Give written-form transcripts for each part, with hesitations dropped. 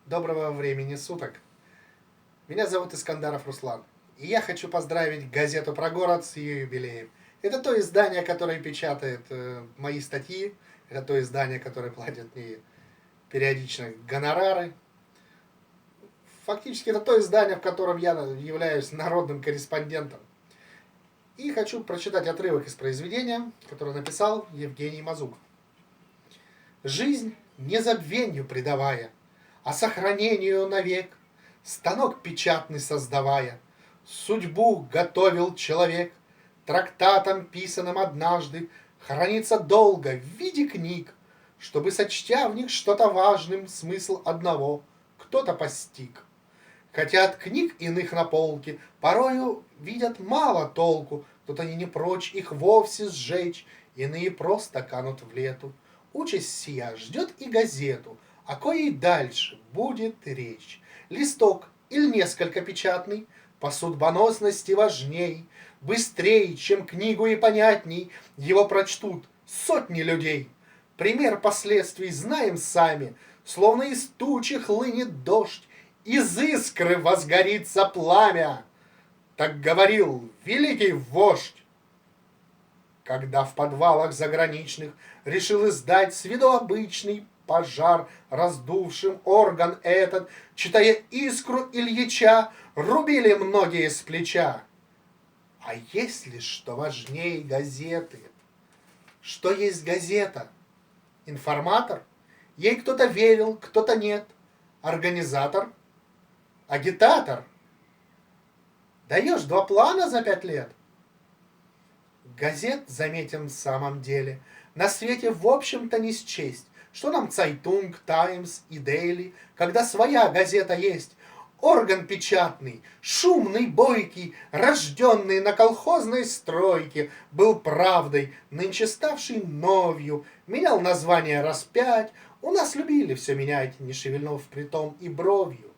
Доброго времени суток. Меня зовут Искандаров Руслан. И я хочу поздравить газету про город с ее юбилеем. Это то издание, которое печатает мои статьи. Это то издание, которое платит мне периодично гонорары. Фактически это то издание, в котором я являюсь народным корреспондентом. И хочу прочитать отрывок из произведения, которое написал Евгений Мазук. «Жизнь незабвенью предавая, а сохранению навек, станок печатный создавая, судьбу готовил человек, трактатом писанным однажды, хранится долго в виде книг, чтобы, сочтя в них что-то важным, смысл одного кто-то постиг. Хотя от книг иных на полке порою видят мало толку, тут они не прочь их вовсе сжечь, иные просто канут в лету. Участь сия ждет и газету, о коей дальше будет речь. Листок или несколько печатный по судьбоносности важней, быстрее, чем книгу и понятней, его прочтут сотни людей. Пример последствий знаем сами, словно из тучи хлынет дождь, из искры возгорится пламя. Так говорил великий вождь, когда в подвалах заграничных решил издать с виду обычный пожар, раздувшим орган этот, читая искру Ильича, рубили многие с плеча. А есть ли что важнее газеты? Что есть газета? Информатор? Ей кто-то верил, кто-то нет. Организатор? Агитатор? Даешь 2 плана за 5 лет? Газет, заметим, в самом деле, на свете в общем-то не счесть. Что нам Цайтунг, Таймс и Дейли, когда своя газета есть? Орган печатный, шумный, бойкий, рожденный на колхозной стройке, был правдой, нынче ставший новью, менял название раз 5, у нас любили все менять, не шевельнув притом и бровью.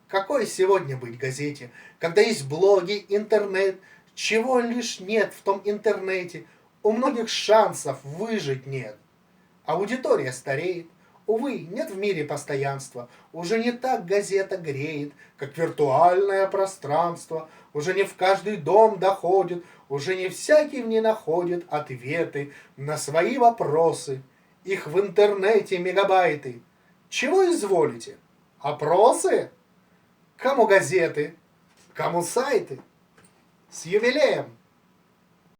Какой сегодня быть газете, когда есть блоги, интернет, чего лишь нет в том интернете, у многих шансов выжить нет. Аудитория стареет, увы, нет в мире постоянства, уже не так газета греет, как виртуальное пространство, уже не в каждый дом доходит, уже не всякий в ней находит ответы на свои вопросы. Их в интернете мегабайты. Чего изволите? Опросы? Кому газеты, кому сайты. С юбилеем!